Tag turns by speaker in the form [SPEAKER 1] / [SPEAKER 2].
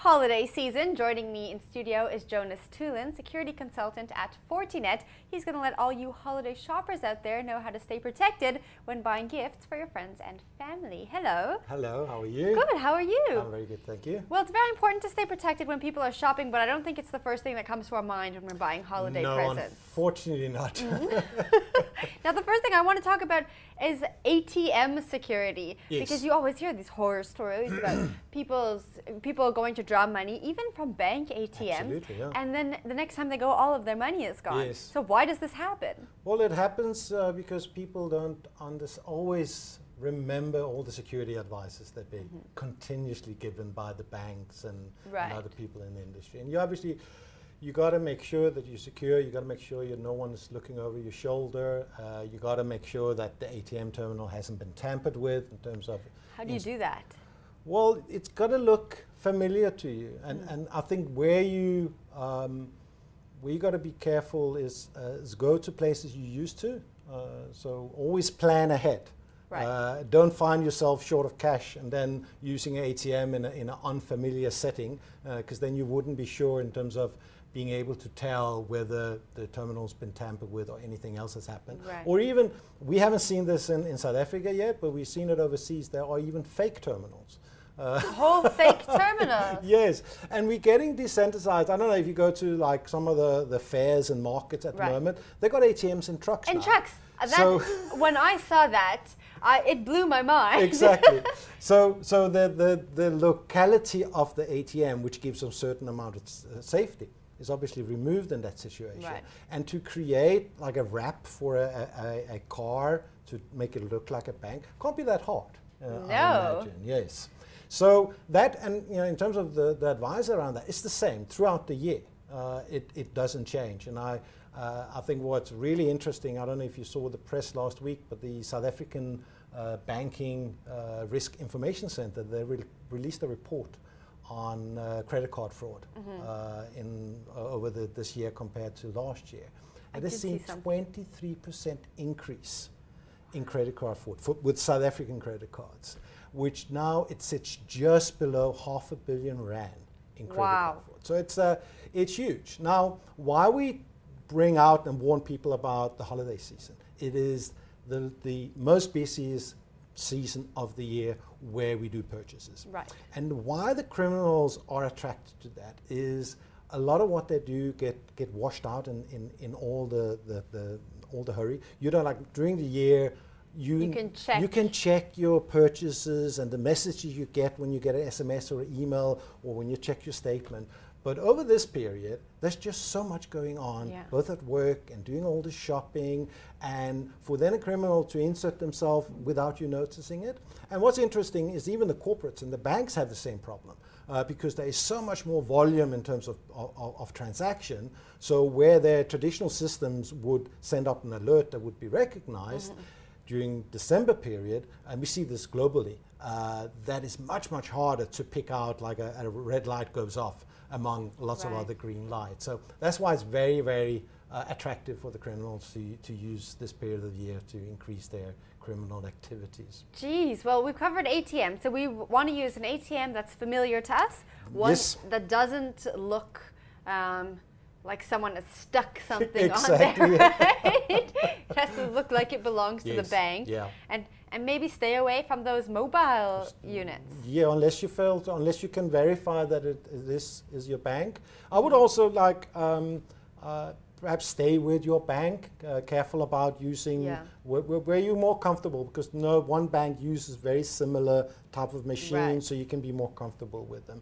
[SPEAKER 1] holiday season. Joining me in studio is Jonas Tulin, security consultant at Fortinet. He's going to let all you holiday shoppers out there know how to stay protected when buying gifts for your friends and family. Hello.
[SPEAKER 2] Hello, how are you?
[SPEAKER 1] Good, how are you?
[SPEAKER 2] I'm very good, thank you.
[SPEAKER 1] Well, it's very important to stay protected when people are shopping, but I don't think it's the first thing that comes to our mind when we're buying holiday presents.
[SPEAKER 2] No, unfortunately not.
[SPEAKER 1] Now, the first thing I want to talk about is ATM security.
[SPEAKER 2] Yes.
[SPEAKER 1] Because you always hear these horror stories about people going to draw money, even from bank ATMs.
[SPEAKER 2] Absolutely, yeah.
[SPEAKER 1] And then the next time they go, all of their money is gone.
[SPEAKER 2] Yes.
[SPEAKER 1] So why does this happen?
[SPEAKER 2] Well, it happens because people don't always remember all the security advices that they're continuously given by the banks and other people in the industry. And you got to make sure that you're secure. You got to make sure no one is looking over your shoulder. You got to make sure that the ATM terminal hasn't been tampered with in terms of.
[SPEAKER 1] How do you do that?
[SPEAKER 2] Well, it's got to look familiar to you, and I think where you got to be careful is go to places you used to. So always plan ahead. Right. Don't find yourself short of cash and then using an ATM in an unfamiliar setting, because then you wouldn't be sure in terms of being able to tell whether the terminal's been tampered with or anything else has happened. Right. Or even, we haven't seen this in South Africa yet, but we've seen it overseas. There are even fake terminals.
[SPEAKER 1] Whole fake terminals.
[SPEAKER 2] Yes, and we're getting desensitized. I don't know if you go to like some of the fairs and markets at the moment, they've got ATMs in trucks now.
[SPEAKER 1] In trucks. When I saw that, it blew my mind.
[SPEAKER 2] Exactly. So the locality of the ATM, which gives a certain amount of safety, is obviously removed in that situation. Right. And to create like a wrap for a car to make it look like a bank can't be that hard.
[SPEAKER 1] No.
[SPEAKER 2] I imagine. Yes. So that, and in terms of the advice around that, it's the same throughout the year. It doesn't change. And I think what's really interesting, I don't know if you saw the press last week, but the South African Banking Risk Information Center, they released a report on credit card fraud over this year compared to last year. And they've seen 23% increase in credit card fraud with South African credit cards, which now it sits just below R500 million in credit card fraud. So it's huge. Now, why we bring out and warn people about the holiday season? It is the most busiest season of the year where we do purchases. Right. And why the criminals are attracted to that is a lot of what they do get washed out in all the hurry. You know, like during the year, you can check your purchases and the messages you get when you get an SMS or an email or when you check your statement. But over this period, there's just so much going on, both at work and doing all the shopping, and for then a criminal to insert themselves without you noticing it. And what's interesting is even the corporates and the banks have the same problem, because there is so much more volume in terms of transaction. So where their traditional systems would send up an alert that would be recognized during December period, and we see this globally, that is much, much harder to pick out, like a red light goes off among lots of other green lights. So that's why it's very, very attractive for the criminals to use this period of the year to increase their criminal activities.
[SPEAKER 1] Geez, well, we've covered ATM. So we want to use an ATM that's familiar to us, one that doesn't look like someone has stuck something on there, right? It has to look like it belongs to the bank. Yeah. And maybe stay away from those mobile units. Yeah,
[SPEAKER 2] unless you can verify that this is your bank. I would also like perhaps stay with your bank, careful about using where you're more comfortable, because one bank uses very similar type of machines, so you can be more comfortable with them.